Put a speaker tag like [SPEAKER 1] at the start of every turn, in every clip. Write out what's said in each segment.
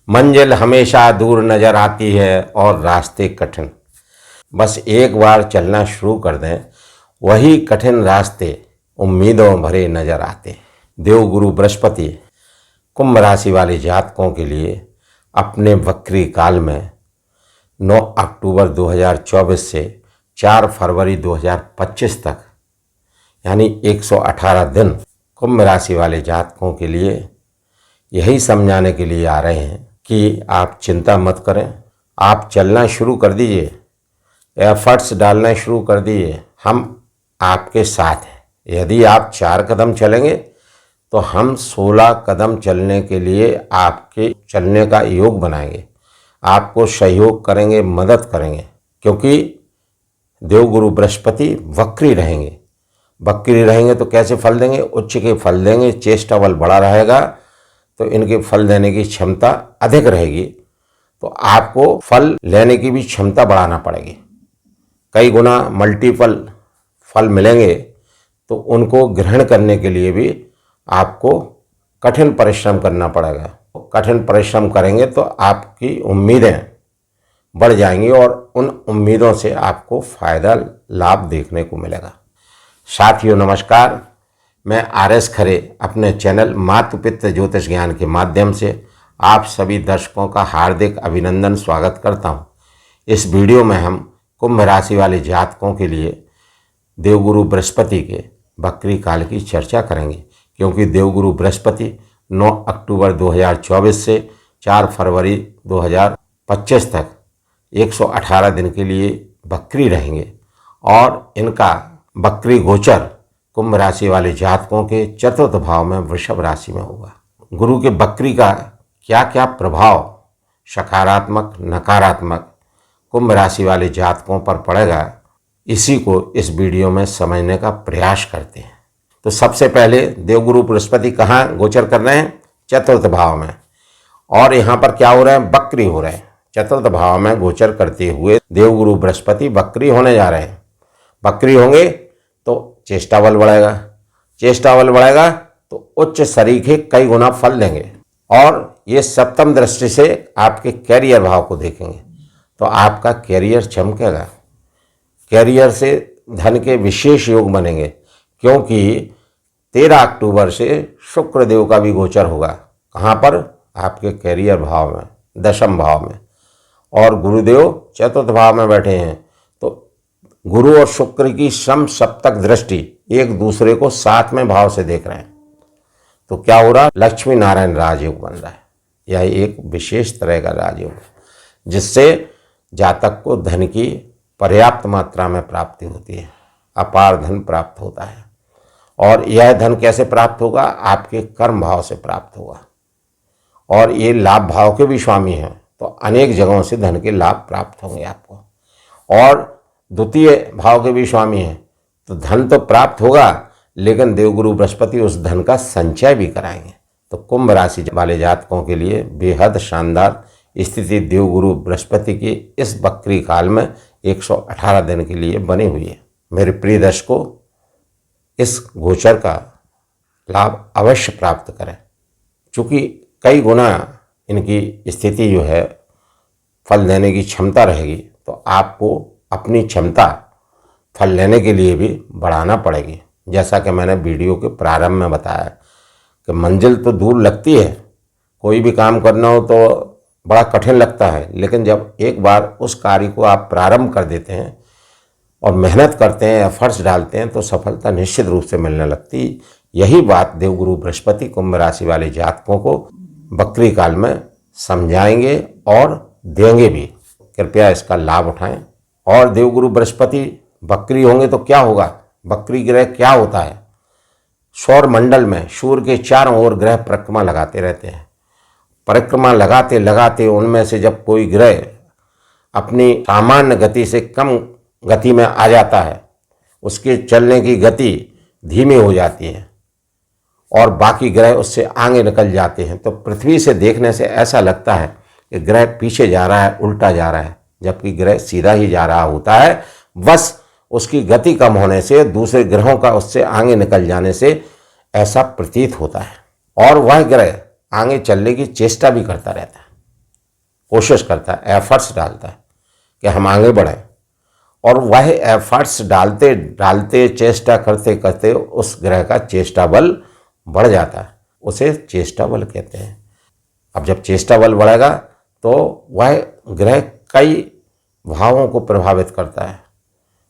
[SPEAKER 1] मंजिल हमेशा दूर नजर आती है और रास्ते कठिन। बस एक बार चलना शुरू कर दें, वही कठिन रास्ते उम्मीदों भरे नजर आते। देवगुरु बृहस्पति कुंभ राशि वाले जातकों के लिए अपने वक्री काल में 9 अक्टूबर 2024 से 4 फरवरी 2025 तक यानी 118 दिन कुंभ राशि वाले जातकों के लिए यही समझाने के लिए आ रहे हैं कि आप चिंता मत करें, आप चलना शुरू कर दीजिए, एफर्ट्स डालना शुरू कर दीजिए। हम आपके साथ हैं। यदि आप 4 कदम चलेंगे तो हम 16 कदम चलने के लिए आपके चलने का योग बनाएंगे, आपको सहयोग करेंगे, मदद करेंगे। क्योंकि देवगुरु बृहस्पति वक्री रहेंगे। वक्री रहेंगे तो कैसे फल देंगे? उच्च के फल देंगे। चेष्टा बल बड़ा रहेगा तो इनके फल देने की क्षमता अधिक रहेगी, तो आपको फल लेने की भी क्षमता बढ़ाना पड़ेगी। कई गुना मल्टीपल फल मिलेंगे, तो उनको ग्रहण करने के लिए भी आपको कठिन परिश्रम करना पड़ेगा। कठिन परिश्रम करेंगे तो आपकी उम्मीदें बढ़ जाएंगी और उन उम्मीदों से आपको फायदा लाभ देखने को मिलेगा। साथियों नमस्कार, मैं आर.एस. खरे अपने चैनल मातु पितृ ज्योतिष ज्ञान के माध्यम से आप सभी दर्शकों का हार्दिक अभिनंदन स्वागत करता हूं। इस वीडियो में हम कुंभ राशि वाले जातकों के लिए देवगुरु बृहस्पति के वक्री काल की चर्चा करेंगे, क्योंकि देवगुरु बृहस्पति 9 अक्टूबर 2024 से 4 फरवरी 2025 तक 118 दिन के लिए वक्री रहेंगे और इनका वक्री गोचर कुंभ राशि वाले जातकों के चतुर्थ भाव में वृषभ राशि में होगा। गुरु के वक्री का क्या क्या प्रभाव सकारात्मक नकारात्मक कुंभ राशि वाले जातकों पर पड़ेगा, इसी को इस वीडियो में समझने का प्रयास करते हैं। तो सबसे पहले देवगुरु बृहस्पति कहाँ गोचर कर रहे हैं? चतुर्थ भाव में। और यहाँ पर क्या हो रहा है? वक्री हो रहे हैं। चतुर्थ भाव में गोचर करते हुए देवगुरु बृहस्पति वक्री होने जा रहे हैं। वक्री होंगे तो चेष्टा बल बढ़ेगा, चेष्टा बल बढ़ेगा तो उच्च सरीखे कई गुना फल देंगे। और ये सप्तम दृष्टि से आपके कैरियर भाव को देखेंगे तो आपका कैरियर चमकेगा। कैरियर से धन के विशेष योग बनेंगे, क्योंकि 13 अक्टूबर से शुक्रदेव का भी गोचर होगा। कहाँ पर? आपके कैरियर भाव में, दशम भाव में। और गुरुदेव चतुर्थ भाव में बैठे हैं, तो गुरु और शुक्र की सम सप्तक दृष्टि एक दूसरे को 7वें भाव से देख रहे हैं। तो क्या हो रहा है? लक्ष्मी नारायण राजयोग बन रहा है। यह एक विशेष तरह का राजयोग है, जिससे जातक को धन की पर्याप्त मात्रा में प्राप्ति होती है, अपार धन प्राप्त होता है। और यह धन कैसे प्राप्त होगा? आपके कर्म भाव से प्राप्त होगा। और ये लाभ भाव के भी स्वामी हैं, तो अनेक जगहों से धन के लाभ प्राप्त होंगे आपको। और द्वितीय भाव के भी स्वामी हैं, तो धन तो प्राप्त होगा, लेकिन देवगुरु बृहस्पति उस धन का संचय भी कराएंगे। तो कुंभ राशि वाले जातकों के लिए बेहद शानदार स्थिति देवगुरु बृहस्पति की इस वक्री काल में 118 दिन के लिए बनी हुई है। मेरे प्रिय दर्शकों, इस गोचर का लाभ अवश्य प्राप्त करें, क्योंकि कई गुना इनकी स्थिति जो है फल देने की क्षमता रहेगी, तो आपको अपनी क्षमता फल लेने के लिए भी बढ़ाना पड़ेगी। जैसा कि मैंने वीडियो के प्रारंभ में बताया कि मंजिल तो दूर लगती है, कोई भी काम करना हो तो बड़ा कठिन लगता है, लेकिन जब एक बार उस कार्य को आप प्रारंभ कर देते हैं और मेहनत करते हैं, एफर्ट्स डालते हैं, तो सफलता निश्चित रूप से मिलने लगती। यही बात देवगुरु बृहस्पति कुंभ राशि वाले जातकों को वक्री काल में समझाएंगे और देंगे भी। कृपया इसका लाभ उठाएं। और देवगुरु बृहस्पति वक्री होंगे तो क्या होगा? वक्री ग्रह क्या होता है? सौर मंडल में सूर्य के चारों ओर ग्रह परिक्रमा लगाते रहते हैं। परिक्रमा लगाते लगाते उनमें से जब कोई ग्रह अपनी सामान्य गति से कम गति में आ जाता है, उसके चलने की गति धीमी हो जाती है और बाकी ग्रह उससे आगे निकल जाते हैं, तो पृथ्वी से देखने से ऐसा लगता है कि ग्रह पीछे जा रहा है, उल्टा जा रहा है, जबकि ग्रह सीधा ही जा रहा होता है। बस उसकी गति कम होने से, दूसरे ग्रहों का उससे आगे निकल जाने से ऐसा प्रतीत होता है, और वह ग्रह आगे चलने की चेष्टा भी करता रहता है। कोशिश करता है, एफर्ट्स डालता है कि हम आगे बढ़ें, और वह एफर्ट्स डालते डालते, चेष्टा करते करते उस ग्रह का चेष्टा बल बढ़ जाता है, उसे चेष्टा बल कहते हैं। अब जब चेष्टा बल बढ़ेगा तो वह ग्रह कई भावों को प्रभावित करता है,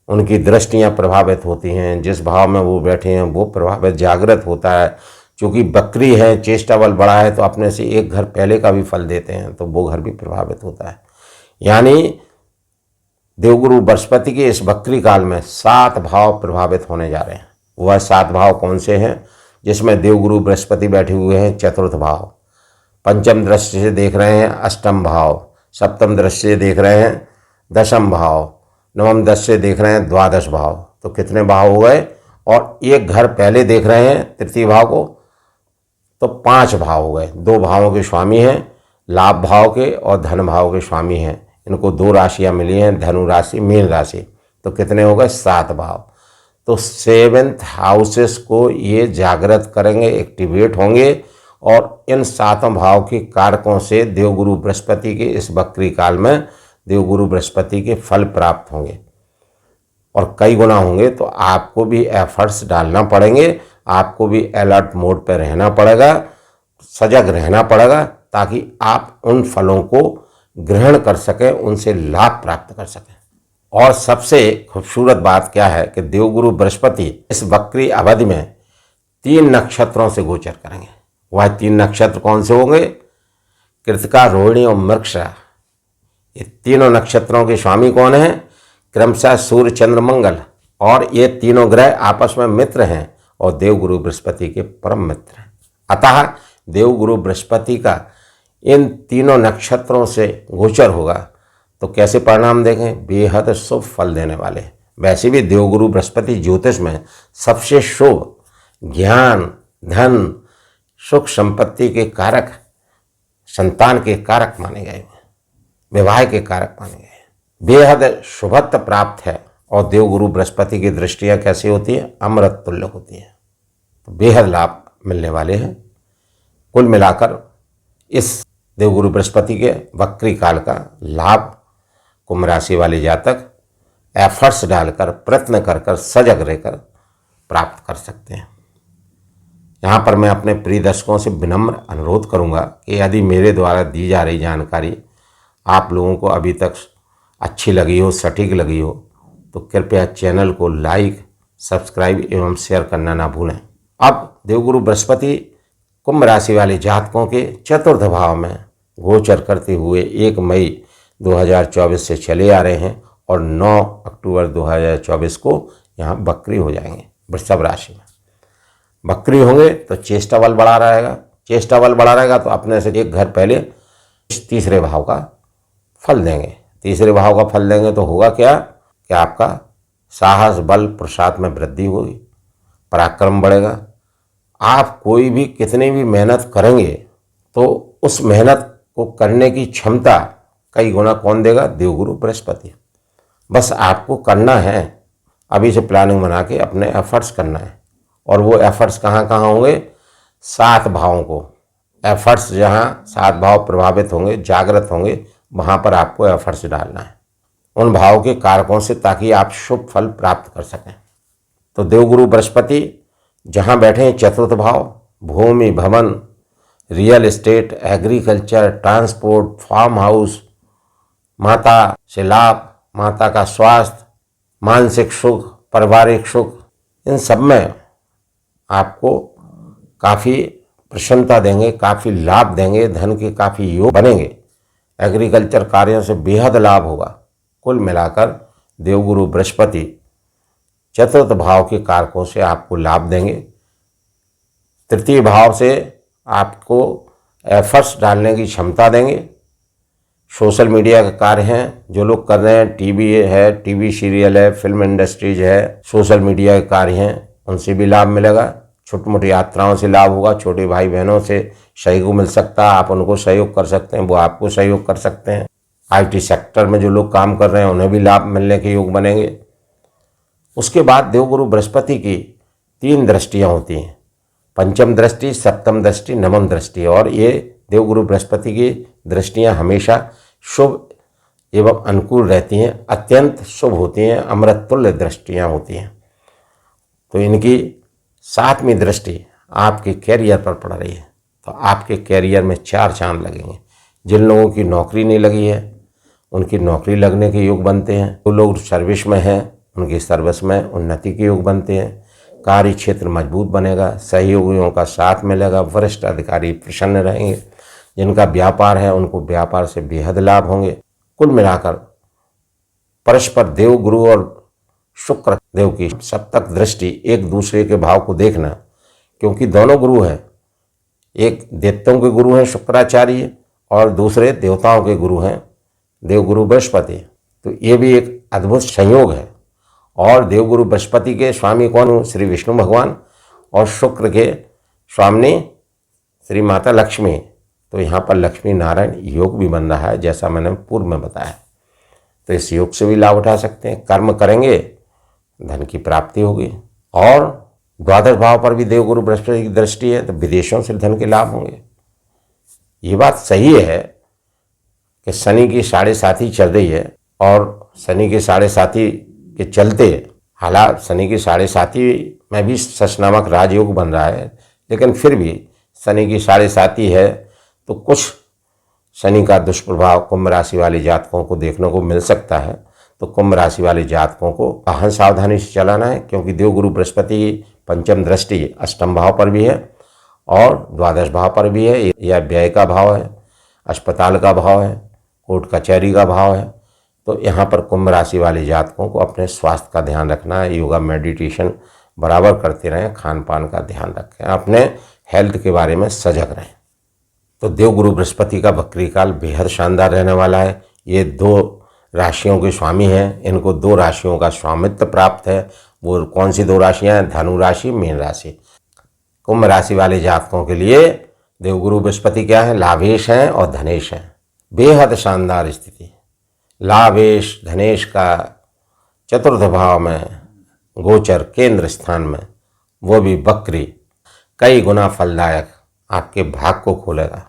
[SPEAKER 1] उनकी दृष्टियां प्रभावित होती हैं, जिस भाव में वो बैठे हैं वो प्रभावित जागृत होता है। चूँकि बकरी है, चेष्टा बल बढ़ा है तो अपने से एक घर पहले का भी फल देते हैं, तो वो घर भी प्रभावित होता है। यानी देवगुरु बृहस्पति के इस बकरी काल में 7 भाव प्रभावित होने जा रहे हैं। वह 7 भाव कौन से हैं? जिसमें देवगुरु बृहस्पति बैठे हुए हैं चतुर्थ भाव, पंचम दृष्टि से देख रहे हैं अष्टम भाव, सप्तम दृष्टि से देख रहे हैं दशम भाव, नवम दृष्टि से देख रहे हैं द्वादश भाव। तो कितने भाव हो गए? और एक घर पहले देख रहे हैं तृतीय भाव को, तो 5 भाव हो गए। 2 भावों के स्वामी हैं, लाभ भाव के और धन भाव के स्वामी हैं। इनको 2 राशियां मिली हैं, धनु राशि, मीन राशि। तो कितने हो गए? 7 भाव। तो 7th हाउसेस को ये जागृत करेंगे, एक्टिवेट होंगे, और इन 7 भाव के कारकों से देवगुरु बृहस्पति के इस बकरी काल में देवगुरु बृहस्पति के फल प्राप्त होंगे और कई गुना होंगे। तो आपको भी एफर्ट्स डालना पड़ेंगे, आपको भी अलर्ट मोड पर रहना पड़ेगा, सजग रहना पड़ेगा, ताकि आप उन फलों को ग्रहण कर सकें, उनसे लाभ प्राप्त कर सकें। और सबसे खूबसूरत बात क्या है कि देवगुरु बृहस्पति इस बकरी अवधि में 3 नक्षत्रों से गोचर करेंगे। वह 3 नक्षत्र कौन से होंगे? कृतिका, रोहिणी और मृगशिरा। ये तीनों नक्षत्रों के स्वामी कौन हैं? क्रमशः सूर्य, चंद्र, मंगल। और ये तीनों ग्रह आपस में मित्र हैं और देवगुरु बृहस्पति के परम मित्र हैं। अतः देवगुरु बृहस्पति का इन तीनों नक्षत्रों से गोचर होगा तो कैसे परिणाम देखें? बेहद शुभ फल देने वाले। वैसे भी देवगुरु बृहस्पति ज्योतिष में सबसे शुभ, ज्ञान, धन, सुख संपत्ति के कारक, संतान के कारक माने गए, विवाह के कारक माने गए। बेहद शुभत्व प्राप्त है। और देवगुरु बृहस्पति की दृष्टियाँ कैसी होती है? अमृत तुल्य होती है। तो बेहद लाभ मिलने वाले हैं। कुल मिलाकर इस देवगुरु बृहस्पति के वक्री काल का लाभ कुंभ राशि वाले जातक एफर्ट्स डालकर, प्रयत्न कर कर, सजग रहकर प्राप्त कर सकते हैं। यहाँ पर मैं अपने प्रिय दर्शकों से विनम्र अनुरोध करूँगा कि यदि मेरे द्वारा दी जा रही जानकारी आप लोगों को अभी तक अच्छी लगी हो, सटीक लगी हो, तो कृपया चैनल को लाइक, सब्सक्राइब एवं शेयर करना ना भूलें। अब देवगुरु बृहस्पति कुंभ राशि वाले जातकों के चतुर्थ भाव में गोचर करते हुए 1 मई 2024 से चले आ रहे हैं और 9 अक्टूबर 2024 को यहाँ बकरी हो जाएंगे। वृषभ राशि में बकरी होंगे तो चेष्टा बल बढ़ा रहेगा। चेष्टा बल बढ़ा रहेगा तो अपने से एक घर पहले तीसरे भाव का फल देंगे। तीसरे भाव का फल देंगे तो होगा क्या कि आपका साहस, बल, पुरुषार्थ में वृद्धि होगी, पराक्रम बढ़ेगा। आप कोई भी कितनी भी मेहनत करेंगे तो उस मेहनत को करने की क्षमता कई गुना कौन देगा? देवगुरु बृहस्पति। बस आपको करना है, अभी से प्लानिंग बना के अपने एफर्ट्स करना है। और वो एफर्ट्स कहाँ कहाँ होंगे? 7 भावों को एफर्ट्स, जहाँ 7 भाव प्रभावित होंगे, जागृत होंगे, वहाँ पर आपको एफर्ट्स डालना है उन भाव के कारकों से, ताकि आप शुभ फल प्राप्त कर सकें। तो देवगुरु बृहस्पति जहाँ बैठे हैं चतुर्थ भाव, भूमि, भवन, real estate, agriculture, transport, farm house, माता से लाभ, माता का स्वास्थ्य, मानसिक सुख, पारिवारिक सुख, इन सब में आपको काफ़ी प्रसन्नता देंगे, काफ़ी लाभ देंगे, धन के काफ़ी योग बनेंगे। एग्रीकल्चर कार्यों से बेहद लाभ होगा। कुल मिलाकर देवगुरु बृहस्पति चतुर्थ भाव के कारकों से आपको लाभ देंगे। तृतीय भाव से आपको एफर्ट्स डालने की क्षमता देंगे। सोशल मीडिया के कार्य हैं जो लोग कर रहे हैं, टीवी है, टीवी सीरियल है, फिल्म इंडस्ट्रीज है, सोशल मीडिया के कार्य हैं, उनसे भी लाभ मिलेगा। छोटी मोटी यात्राओं से लाभ होगा। छोटे भाई बहनों से सहयोग मिल सकता है, आप उनको सहयोग कर सकते हैं, वो आपको सहयोग कर सकते हैं। आईटी सेक्टर में जो लोग काम कर रहे हैं उन्हें भी लाभ मिलने के योग बनेंगे। उसके बाद देवगुरु बृहस्पति की 3 दृष्टियाँ होती हैं, पंचम दृष्टि, सप्तम दृष्टि, नवम दृष्टि। और ये देवगुरु बृहस्पति की दृष्टियाँ हमेशा शुभ एवं अनुकूल रहती हैं, अत्यंत शुभ होती हैं, अमृत तुल्य दृष्टियाँ होती हैं। तो इनकी 7वीं दृष्टि आपके कैरियर पर पड़ रही है, तो आपके कैरियर में 4 चांद लगेंगे। जिन लोगों की नौकरी नहीं लगी है उनकी नौकरी लगने के योग बनते हैं। जो लोग सर्विस में हैं उनकी सर्विस में उन्नति के योग बनते हैं। कार्य क्षेत्र मजबूत बनेगा, सहयोगियों का साथ मिलेगा, वरिष्ठ अधिकारी प्रसन्न रहेंगे। जिनका व्यापार है उनको व्यापार से बेहद लाभ होंगे। कुल मिलाकर परस्पर देव गुरु और शुक्र देव की सप्तक दृष्टि एक दूसरे के भाव को देखना, क्योंकि दोनों गुरु हैं, एक दैत्यों के गुरु हैं शुक्राचार्य और दूसरे देवताओं के गुरु हैं देवगुरु बृहस्पति। तो ये भी एक अद्भुत संयोग है। और देवगुरु बृहस्पति के स्वामी कौन? श्री विष्णु भगवान, और शुक्र के स्वामी श्री माता लक्ष्मी। तो यहाँ पर लक्ष्मी नारायण योग भी बन रहा है, जैसा मैंने पूर्व में बताया। तो इस योग से भी लाभ उठा सकते हैं। कर्म करेंगे धन की प्राप्ति होगी। और द्वादश भाव पर भी देवगुरु बृहस्पति की दृष्टि है, तो विदेशों से धन के लाभ होंगे। ये बात सही है कि शनि की 7.5 चल रही है, और शनि की 7.5 के चलते हालात शनि की 7.5 में भी सच नामक राजयोग बन रहा है, लेकिन फिर भी शनि की 7.5 है तो कुछ शनि का दुष्प्रभाव कुंभ राशि वाले जातकों को देखने को मिल सकता है। तो कुंभ राशि वाले जातकों को वाहन सावधानी से चलाना है, क्योंकि देवगुरु बृहस्पति की 5वीं दृष्टि 8वें भाव पर भी है और द्वादश भाव पर भी है। या व्यय का भाव है, अस्पताल का भाव है, कोर्ट कचहरी का भाव है। तो यहाँ पर कुंभ राशि वाले जातकों को अपने स्वास्थ्य का ध्यान रखना है। योगा मेडिटेशन बराबर करते रहें, खान पान का ध्यान रखें, अपने हेल्थ के बारे में सजग रहें। तो देवगुरु बृहस्पति का वक्री काल बेहद शानदार रहने वाला है। ये 2 राशियों के स्वामी हैं, इनको 2 राशियों का स्वामित्व प्राप्त है। वो कौन सी 2 राशियाँ हैं? धनु राशि, मीन राशि। कुंभ राशि वाले जातकों के लिए देवगुरु बृहस्पति क्या है? लाभेश हैं और धनेश हैं। बेहद शानदार स्थिति। लाभेश धनेश का 4th भाव में गोचर केंद्र स्थान में, वो भी वक्री, कई गुना फलदायक, आपके भाग को खोलेगा।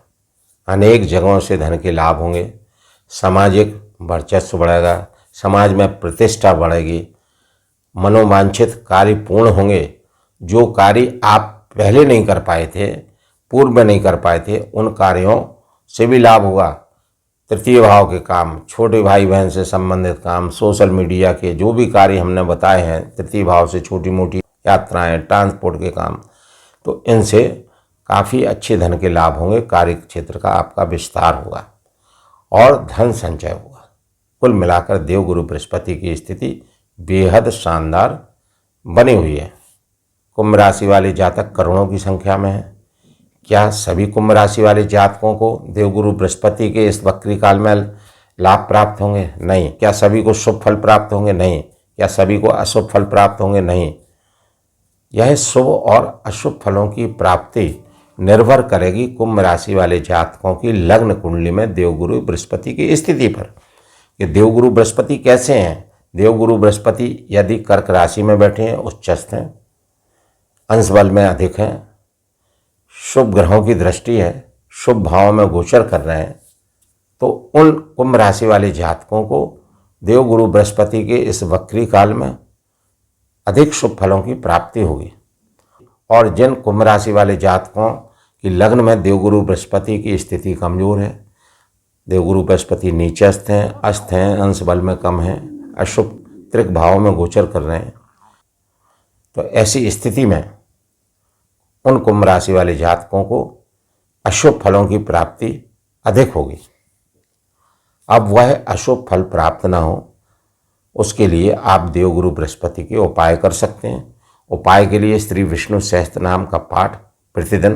[SPEAKER 1] अनेक जगहों से धन के लाभ होंगे, सामाजिक वर्चस्व बढ़ेगा, समाज में प्रतिष्ठा बढ़ेगी, मनोवांछित कार्य पूर्ण होंगे। जो कार्य आप पहले नहीं कर पाए थे, पूर्व में नहीं कर पाए थे, उन कार्यों से भी लाभ होगा। 3य भाव के काम, छोटे भाई बहन से संबंधित काम, सोशल मीडिया के जो भी कार्य हमने बताए हैं, 3य भाव से छोटी मोटी यात्राएं, ट्रांसपोर्ट के काम, तो इनसे काफ़ी अच्छे धन के लाभ होंगे। कार्य क्षेत्र का आपका विस्तार होगा और धन संचय होगा। कुल मिलाकर देवगुरु बृहस्पति की स्थिति बेहद शानदार बनी हुई है। कुंभ राशि वाले जातक करोड़ों की संख्या में हैं। क्या सभी कुंभ राशि वाले जातकों को देवगुरु बृहस्पति के इस वक्री काल में लाभ प्राप्त होंगे? नहीं। क्या सभी को शुभ फल प्राप्त होंगे? नहीं। क्या सभी को अशुभ फल प्राप्त होंगे? नहीं। यह शुभ और अशुभ फलों की प्राप्ति निर्भर करेगी कुंभ राशि वाले जातकों की लग्न कुंडली में देवगुरु बृहस्पति की स्थिति पर, कि देवगुरु बृहस्पति कैसे हैं। देवगुरु बृहस्पति यदि कर्क राशि में बैठे हैं, उच्चस्थ हैं, अंश बल में अधिक हैं, शुभ ग्रहों की दृष्टि है, शुभ भाव में गोचर कर रहे हैं, तो उन कुंभ राशि वाले जातकों को देवगुरु बृहस्पति के इस वक्री काल में अधिक शुभ फलों की प्राप्ति होगी। और जिन कुंभ राशि वाले जातकों की लग्न में देवगुरु बृहस्पति की स्थिति कमजोर है, देवगुरु बृहस्पति नीचस्थ हैं, अस्त हैं, अंश बल में कम हैं, अशुभ त्रिक भाव में गोचर कर रहे हैं, तो ऐसी स्थिति में उन कुंभ राशि वाले जातकों को अशुभ फलों की प्राप्ति अधिक होगी। अब वह अशुभ फल प्राप्त ना हो, उसके लिए आप देवगुरु बृहस्पति के उपाय कर सकते हैं। उपाय के लिए श्री विष्णु सहस्त्र नाम का पाठ प्रतिदिन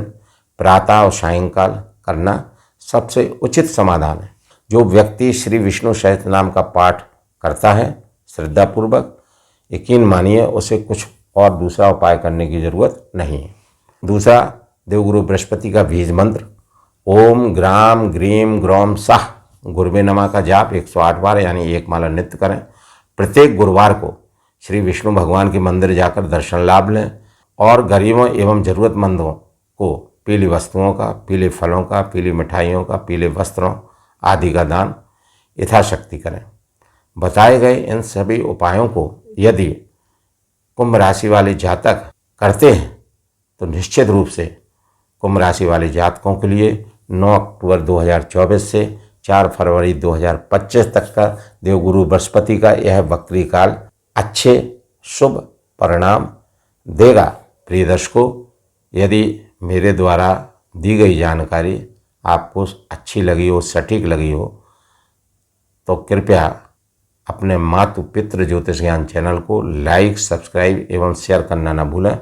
[SPEAKER 1] प्रातः और सायंकाल करना सबसे उचित समाधान है। जो व्यक्ति श्री विष्णु सहस्त्र नाम का पाठ करता है श्रद्धापूर्वक, यकीन मानिए उसे कुछ और दूसरा उपाय करने की जरूरत नहीं है। दूसरा, देवगुरु बृहस्पति का बीज मंत्र ओम ग्राम ग्रीम ग्रोम साह गुरुवे नमः का जाप 108 बार यानी 1 माला नित्य करें। प्रत्येक गुरुवार को श्री विष्णु भगवान के मंदिर जाकर दर्शन लाभ लें और गरीबों एवं जरूरतमंदों को पीली वस्तुओं का, पीले फलों का, पीली मिठाइयों का, पीले वस्त्रों आदि का दान यथाशक्ति करें। बताए गए इन सभी उपायों को यदि कुंभ राशि वाले जातक करते हैं तो निश्चित रूप से कुंभ राशि वाले जातकों के लिए 9 अक्टूबर 2024 से 4 फरवरी 2025 तक का देवगुरु बृहस्पति का यह वक्री काल अच्छे शुभ परिणाम देगा। प्रिय दर्शकों, यदि मेरे द्वारा दी गई जानकारी आपको अच्छी लगी हो, सटीक लगी हो, तो कृपया अपने मातु पितृ ज्योतिष ज्ञान चैनल को लाइक, सब्सक्राइब एवं शेयर करना न भूलें।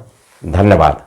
[SPEAKER 1] धन्यवाद।